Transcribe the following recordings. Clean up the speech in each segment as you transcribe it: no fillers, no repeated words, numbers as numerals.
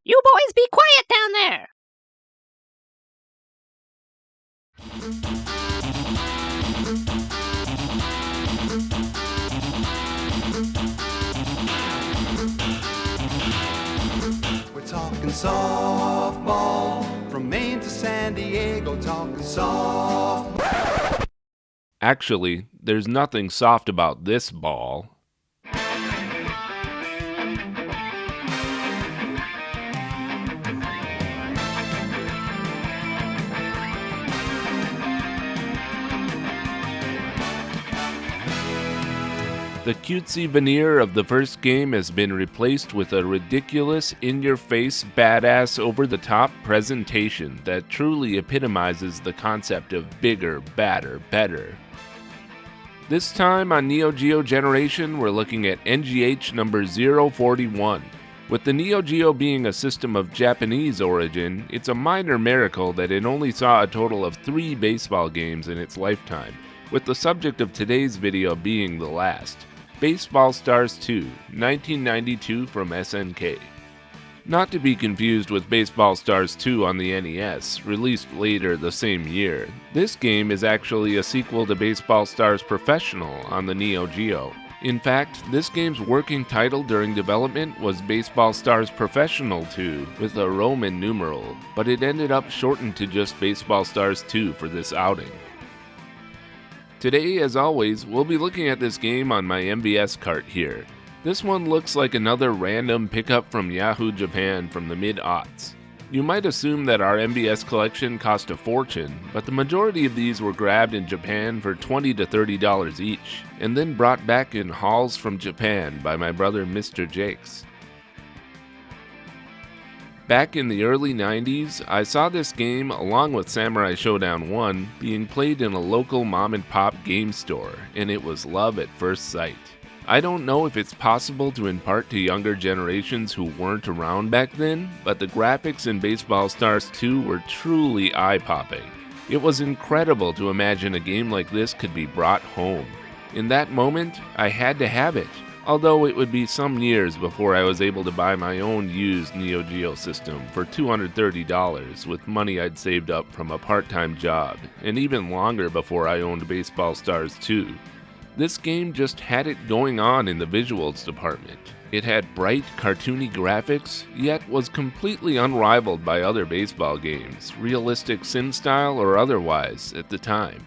You boys be quiet down there! We're talking softball, from Maine to San Diego, talking softball. Actually, there's nothing soft about this ball. The cutesy veneer of the first game has been replaced with a ridiculous, in-your-face, badass, over-the-top presentation that truly epitomizes the concept of bigger, badder, better. This time on Neo Geo Generation, we're looking at NGH-041. With the Neo Geo being a system of Japanese origin, it's a minor miracle that it only saw a total of 3 baseball games in its lifetime, with the subject of today's video being the last. Baseball Stars 2, 1992 from SNK. Not to be confused with Baseball Stars 2 on the NES, released later the same year. This game is actually a sequel to Baseball Stars Professional on the Neo Geo. In fact, this game's working title during development was Baseball Stars Professional 2 with a Roman numeral, but it ended up shortened to just Baseball Stars 2 for this outing. Today, as always, we'll be looking at this game on my MVS cart here. This one looks like another random pickup from Yahoo Japan from the mid-aughts. You might assume that our MVS collection cost a fortune, but the majority of these were grabbed in Japan for $20 to $30 each, and then brought back in hauls from Japan by my brother Mr. Jakes. Back in the early 90s, I saw this game along with Samurai Showdown 1 being played in a local mom-and-pop game store, and it was love at first sight. I don't know if it's possible to impart to younger generations who weren't around back then, but the graphics in Baseball Stars 2 were truly eye-popping. It was incredible to imagine a game like this could be brought home. In that moment, I had to have it. Although it would be some years before I was able to buy my own used Neo Geo system for $230 with money I'd saved up from a part-time job, and even longer before I owned Baseball Stars 2. This game just had it going on in the visuals department. It had bright, cartoony graphics, yet was completely unrivaled by other baseball games, realistic sim style or otherwise, at the time.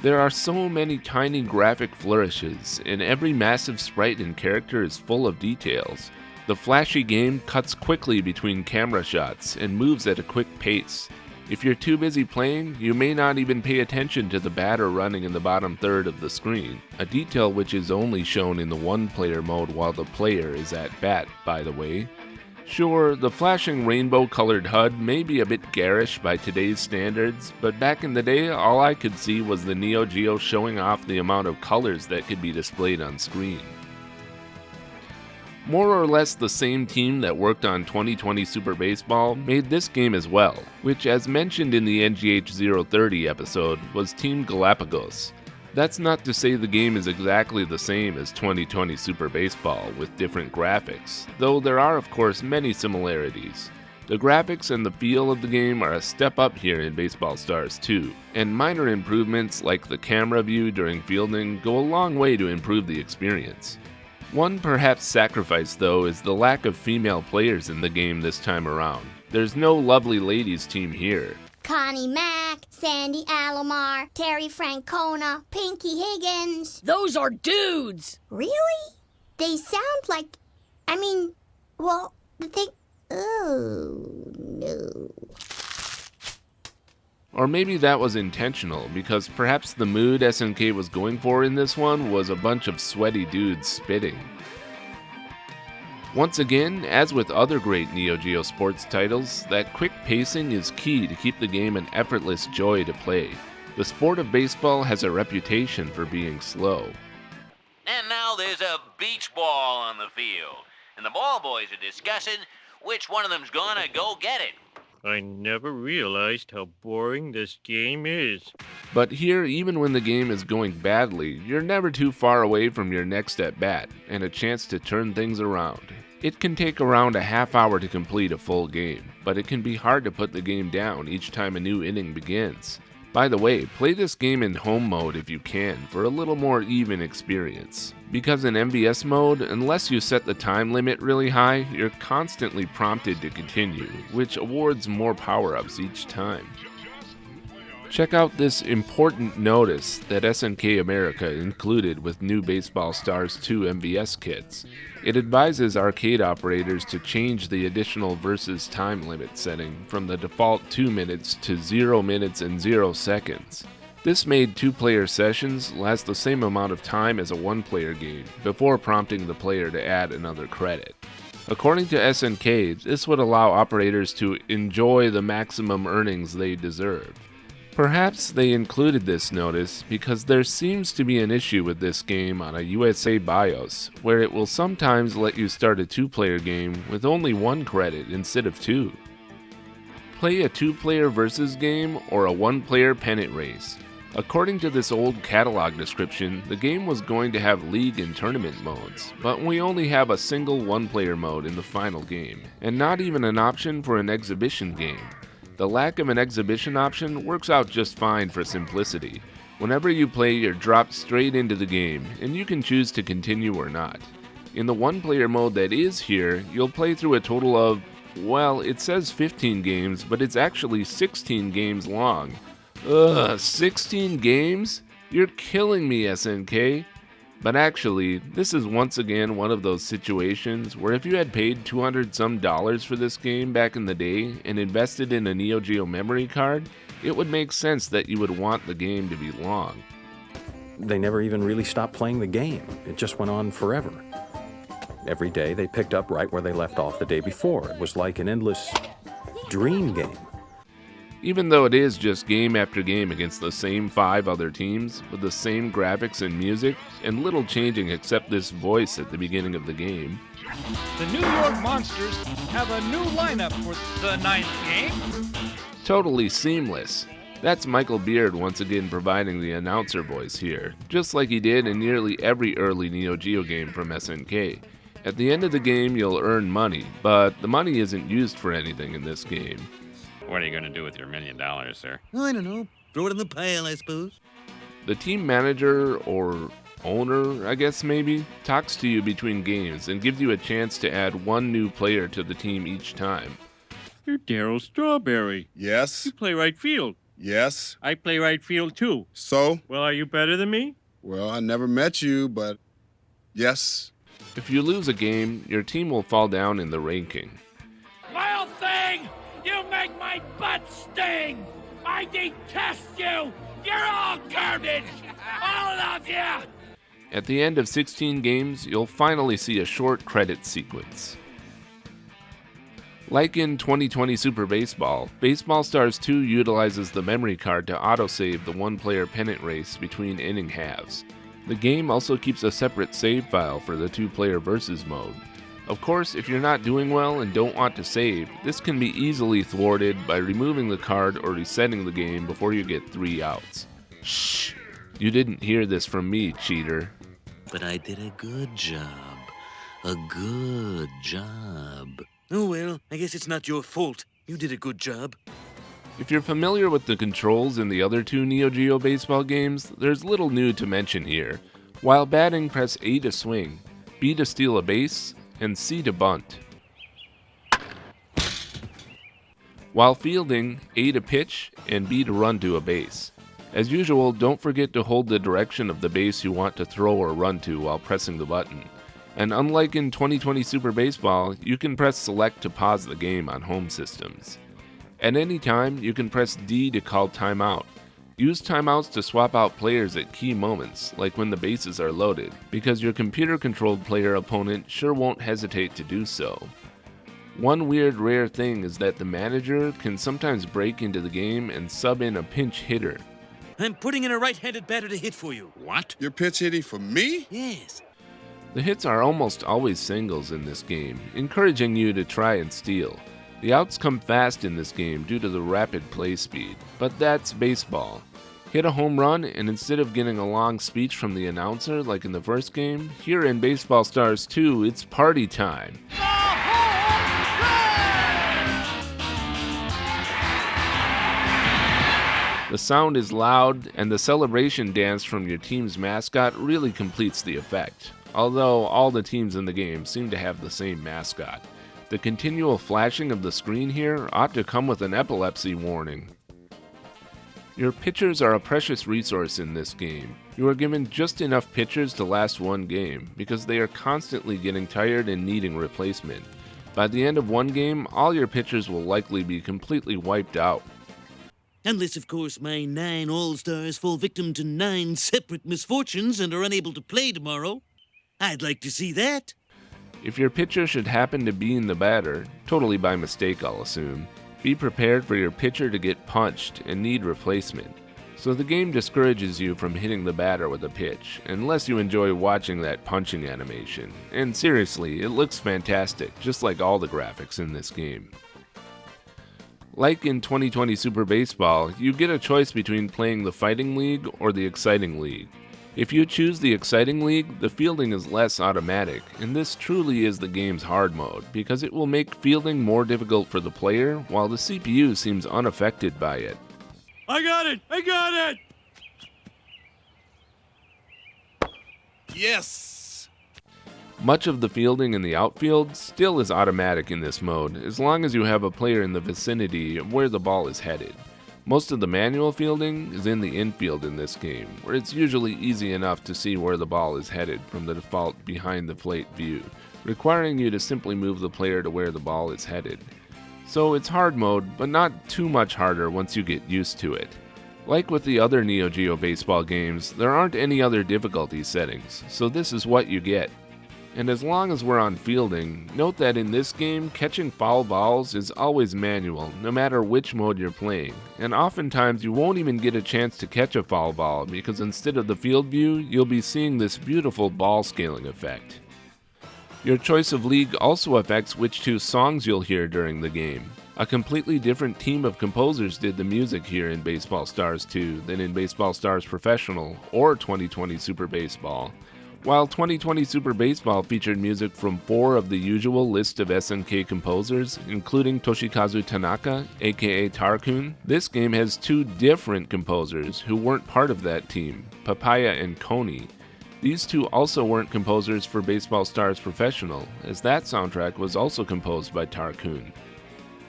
There are so many tiny graphic flourishes, and every massive sprite and character is full of details. The flashy game cuts quickly between camera shots and moves at a quick pace. If you're too busy playing, you may not even pay attention to the batter running in the bottom third of the screen, a detail which is only shown in the one-player mode while the player is at bat, by the way. Sure, the flashing rainbow-colored HUD may be a bit garish by today's standards, but back in the day, all I could see was the Neo Geo showing off the amount of colors that could be displayed on screen. More or less the same team that worked on 2020 Super Baseball made this game as well, which, as mentioned in the NGH-030 episode, was Team Galapagos. That's not to say the game is exactly the same as 2020 Super Baseball with different graphics, though there are of course many similarities. The graphics and the feel of the game are a step up here in Baseball Stars 2, and minor improvements like the camera view during fielding go a long way to improve the experience. One perhaps sacrifice though is the lack of female players in the game this time around. There's no lovely ladies team here. Connie Mack, Sandy Alomar, Terry Francona, Pinky Higgins. Those are dudes! Really? They sound like... oh, no. Or maybe that was intentional, because perhaps the mood SNK was going for in this one was a bunch of sweaty dudes spitting. Once again, as with other great Neo Geo sports titles, that quick pacing is key to keep the game an effortless joy to play. The sport of baseball has a reputation for being slow. And now there's a beach ball on the field, and the ball boys are discussing which one of them's gonna go get it. I never realized how boring this game is. But here, even when the game is going badly, you're never too far away from your next at bat, and a chance to turn things around. It can take around a half hour to complete a full game, but it can be hard to put the game down each time a new inning begins. By the way, play this game in home mode if you can for a little more even experience. Because in MVS mode, unless you set the time limit really high, you're constantly prompted to continue, which awards more power-ups each time. Check out this important notice that SNK America included with new Baseball Stars 2 MVS kits. It advises arcade operators to change the additional versus time limit setting from the default 2 minutes to 0 minutes and 0 seconds. This made 2-player sessions last the same amount of time as a 1-player game, before prompting the player to add another credit. According to SNK, this would allow operators to enjoy the maximum earnings they deserve. Perhaps they included this notice because there seems to be an issue with this game on a USA BIOS, where it will sometimes let you start a 2-player game with only 1 credit instead of 2. Play a 2-player versus game or a 1-player pennant race. According to this old catalog description, the game was going to have league and tournament modes, but we only have a single 1-player mode in the final game, and not even an option for an exhibition game. The lack of an exhibition option works out just fine for simplicity. Whenever you play, you're dropped straight into the game, and you can choose to continue or not. In the 1-player mode that is here, you'll play through a total of, well, it says 15 games, but it's actually 16 games long. Ugh, 16 games? You're killing me, SNK. But actually, this is once again one of those situations where if you had paid $200-some for this game back in the day and invested in a Neo Geo memory card, it would make sense that you would want the game to be long. They never even really stopped playing the game. It just went on forever. Every day they picked up right where they left off the day before. It was like an endless dream game. Even though it is just game after game against the same 5 other teams, with the same graphics and music, and little changing except this voice at the beginning of the game. The New York Monsters have a new lineup for the 9th game. Totally seamless. That's Michael Beard once again providing the announcer voice here, just like he did in nearly every early Neo Geo game from SNK. At the end of the game you'll earn money, but the money isn't used for anything in this game. What are you going to do with your $1 million, sir? I don't know. Throw it in the pail, I suppose. The team manager, or owner, I guess maybe, talks to you between games and gives you a chance to add 1 new player to the team each time. You're Daryl Strawberry. Yes. You play right field. Yes. I play right field, too. So? Well, are you better than me? Well, I never met you, but yes. If you lose a game, your team will fall down in the ranking. Wild thing! You make my butt sting! I detest you! You're all garbage! All of you! At the end of 16 games, you'll finally see a short credit sequence. Like in 2020 Super Baseball, Baseball Stars 2 utilizes the memory card to autosave the 1-player pennant race between inning halves. The game also keeps a separate save file for the 2-player versus mode. Of course, if you're not doing well and don't want to save, this can be easily thwarted by removing the card or resetting the game before you get 3 outs. Shh! You didn't hear this from me, cheater. But I did a good job. A good job. Oh well, I guess it's not your fault. You did a good job. If you're familiar with the controls in the other 2 Neo Geo baseball games, there's little new to mention here. While batting, press A to swing, B to steal a base, and C to bunt. While fielding, A to pitch and B to run to a base. As usual, don't forget to hold the direction of the base you want to throw or run to while pressing the button. And unlike in 2020 Super Baseball, you can press select to pause the game on home systems. At any time, you can press D to call timeout. Use timeouts to swap out players at key moments, like when the bases are loaded, because your computer-controlled player opponent sure won't hesitate to do so. One weird rare thing is that the manager can sometimes break into the game and sub in a pinch hitter. I'm putting in a right-handed batter to hit for you. What? You're pitch hitting for me? Yes. The hits are almost always singles in this game, encouraging you to try and steal. The outs come fast in this game due to the rapid play speed, but that's baseball. Hit a home run, and instead of getting a long speech from the announcer like in the first game, here in Baseball Stars 2, it's party time. The sound is loud, and the celebration dance from your team's mascot really completes the effect, although all the teams in the game seem to have the same mascot. The continual flashing of the screen here ought to come with an epilepsy warning. Your pitchers are a precious resource in this game. You are given just enough pitchers to last one game, because they are constantly getting tired and needing replacement. By the end of one game, all your pitchers will likely be completely wiped out. Unless, of course, my 9 All-Stars fall victim to 9 separate misfortunes and are unable to play tomorrow. I'd like to see that. If your pitcher should happen to be in the batter, totally by mistake I'll assume, be prepared for your pitcher to get punched and need replacement. So the game discourages you from hitting the batter with a pitch, unless you enjoy watching that punching animation. And seriously, it looks fantastic, just like all the graphics in this game. Like in 2020 Super Baseball, you get a choice between playing the Fighting League or the Exciting League. If you choose the Exciting League, the fielding is less automatic, and this truly is the game's hard mode, because it will make fielding more difficult for the player, while the CPU seems unaffected by it. I got it! I got it! Yes! Much of the fielding in the outfield still is automatic in this mode, as long as you have a player in the vicinity of where the ball is headed. Most of the manual fielding is in the infield in this game, where it's usually easy enough to see where the ball is headed from the default behind the plate view, requiring you to simply move the player to where the ball is headed. So it's hard mode, but not too much harder once you get used to it. Like with the other Neo Geo baseball games, there aren't any other difficulty settings, so this is what you get. And as long as we're on fielding, note that in this game, catching foul balls is always manual, no matter which mode you're playing, and oftentimes you won't even get a chance to catch a foul ball because instead of the field view, you'll be seeing this beautiful ball scaling effect. Your choice of league also affects which 2 songs you'll hear during the game. A completely different team of composers did the music here in Baseball Stars 2 than in Baseball Stars Professional or 2020 Super Baseball. While 2020 Super Baseball featured music from 4 of the usual list of SNK composers, including Toshikazu Tanaka, aka Tarkun, this game has 2 different composers who weren't part of that team, Papaya and Koni. These 2 also weren't composers for Baseball Stars Professional, as that soundtrack was also composed by Tarkun.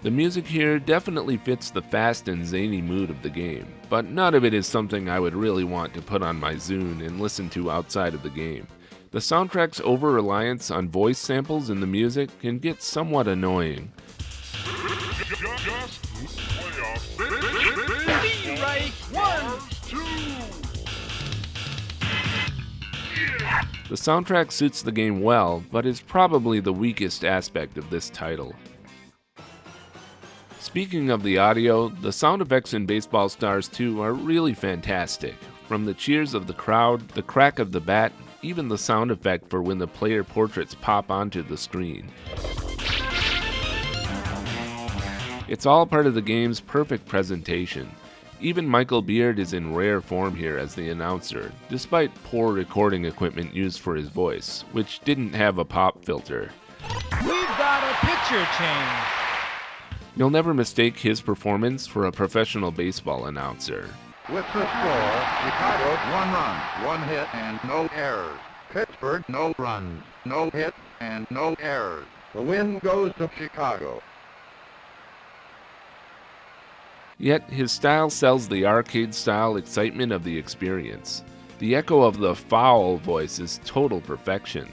The music here definitely fits the fast and zany mood of the game, but none of it is something I would really want to put on my Zune and listen to outside of the game. The soundtrack's over-reliance on voice samples in the music can get somewhat annoying. The soundtrack suits the game well, but is probably the weakest aspect of this title. Speaking of the audio, the sound effects in Baseball Stars 2 are really fantastic. From the cheers of the crowd, the crack of the bat, even the sound effect for when the player portraits pop onto the screen. It's all part of the game's perfect presentation. Even Michael Beard is in rare form here as the announcer, despite poor recording equipment used for his voice, which didn't have a pop filter. We've got a pitcher change! You'll never mistake his performance for a professional baseball announcer. With the score, Chicago 1 run, 1 hit, and no errors. Pittsburgh no runs, no hits, and no errors. The win goes to Chicago. Yet his style sells the arcade-style excitement of the experience. The echo of the foul voice is total perfection.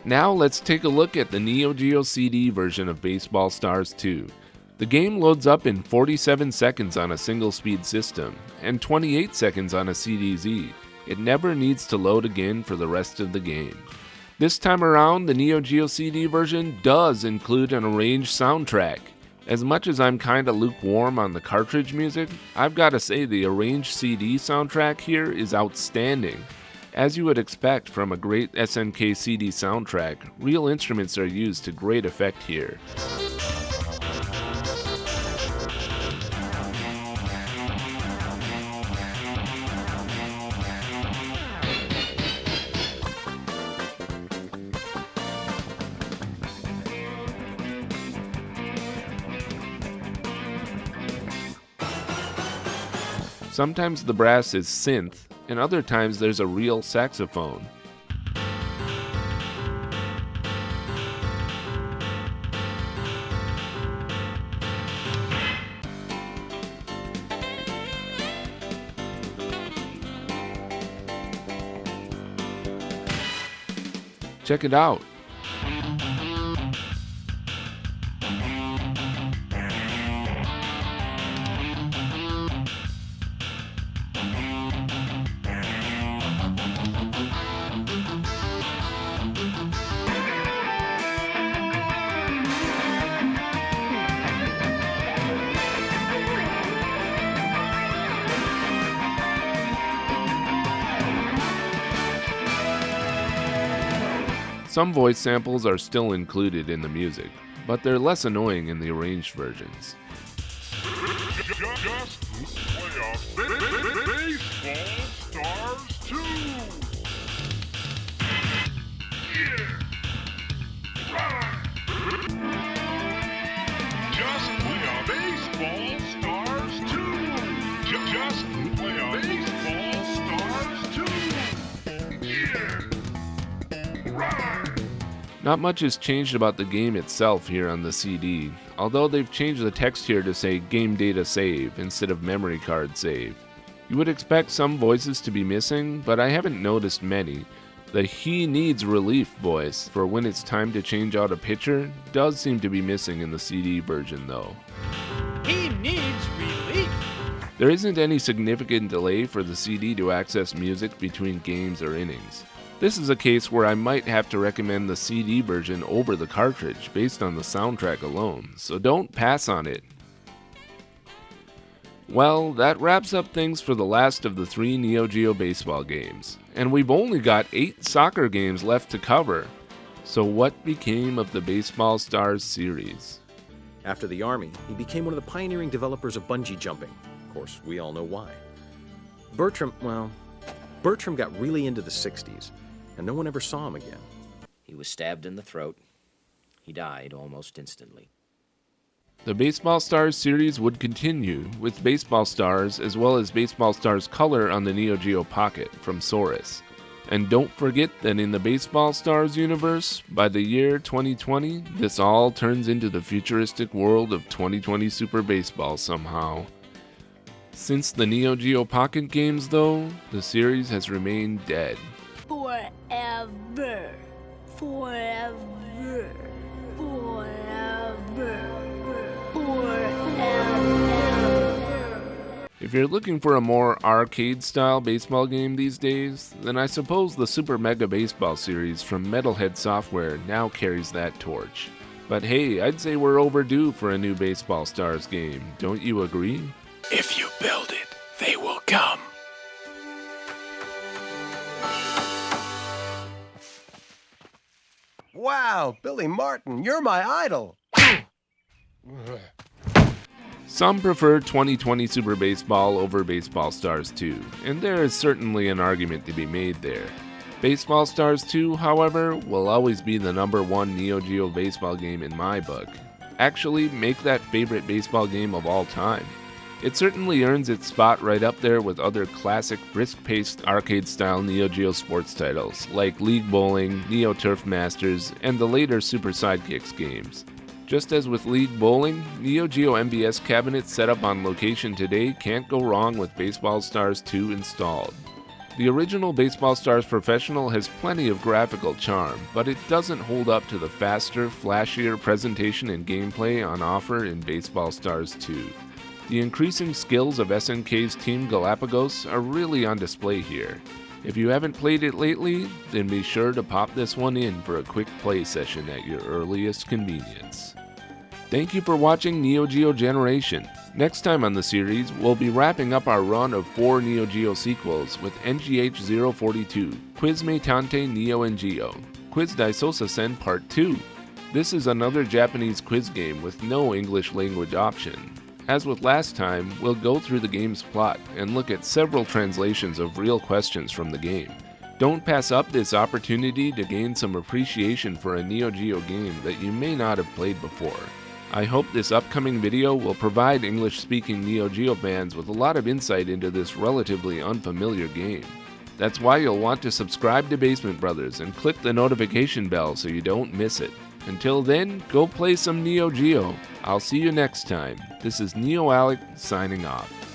Now let's take a look at the Neo Geo CD version of Baseball Stars 2. The game loads up in 47 seconds on a single-speed system, and 28 seconds on a CDZ. It never needs to load again for the rest of the game. This time around, the Neo Geo CD version does include an arranged soundtrack. As much as I'm kinda lukewarm on the cartridge music, I've gotta say the arranged CD soundtrack here is outstanding. As you would expect from a great SNK CD soundtrack, real instruments are used to great effect here. Sometimes the brass is synth, and other times there's a real saxophone. Check it out. Some voice samples are still included in the music, but they're less annoying in the arranged versions. Just playoff baseball stars 2. Yeah. Right. Just playoff baseball stars 2. Just playoff baseball stars 2. Yeah. Right. Not much has changed about the game itself here on the CD, although they've changed the text here to say Game Data Save instead of Memory Card Save. You would expect some voices to be missing, but I haven't noticed many. The "he needs relief" voice for when it's time to change out a pitcher does seem to be missing in the CD version though. He needs relief. There isn't any significant delay for the CD to access music between games or innings. This is a case where I might have to recommend the CD version over the cartridge based on the soundtrack alone, so don't pass on it. Well, that wraps up things for the last of the 3 Neo Geo baseball games, and we've only got 8 soccer games left to cover. So what became of the Baseball Stars series? After the Army, he became one of the pioneering developers of bungee jumping. Of course, we all know why. Bertram got really into the 60s, and no one ever saw him again. He was stabbed in the throat. He died almost instantly. The Baseball Stars series would continue with Baseball Stars as well as Baseball Stars Color on the Neo Geo Pocket from Saurus. And don't forget that in the Baseball Stars universe, by the year 2020, this all turns into the futuristic world of 2020 Super Baseball somehow. Since the Neo Geo Pocket games though, the series has remained dead. Forever. Forever. Forever. If you're looking for a more arcade-style baseball game these days, then I suppose the Super Mega Baseball series from Metalhead Software now carries that torch. But hey, I'd say we're overdue for a new Baseball Stars game, don't you agree? If you build it, they will come. Wow, Billy Martin, you're my idol. Some prefer 2020 Super Baseball over Baseball Stars 2, and there is certainly an argument to be made there. Baseball Stars 2, however, will always be the #1 Neo Geo baseball game in my book. Actually, make that favorite baseball game of all time. It certainly earns its spot right up there with other classic brisk-paced arcade-style Neo Geo sports titles like League Bowling, Neo Turf Masters, and the later Super Sidekicks games. Just as with League Bowling, Neo Geo MVS cabinets set up on location today can't go wrong with Baseball Stars 2 installed. The original Baseball Stars Professional has plenty of graphical charm, but it doesn't hold up to the faster, flashier presentation and gameplay on offer in Baseball Stars 2. The increasing skills of SNK's Team Galapagos are really on display here. If you haven't played it lately, then be sure to pop this one in for a quick play session at your earliest convenience. Thank you for watching Neo Geo Generation. Next time on the series, we'll be wrapping up our run of 4 Neo Geo sequels with NGH-042, Quiz Me Tante Neo Geo, Quiz Daisosa Sen Part 2. This is another Japanese quiz game with no English language option. As with last time, we'll go through the game's plot and look at several translations of real questions from the game. Don't pass up this opportunity to gain some appreciation for a Neo Geo game that you may not have played before. I hope this upcoming video will provide English-speaking Neo Geo fans with a lot of insight into this relatively unfamiliar game. That's why you'll want to subscribe to Basement Brothers and click the notification bell so you don't miss it. Until then, go play some Neo Geo. I'll see you next time. This is Neo-Alec signing off.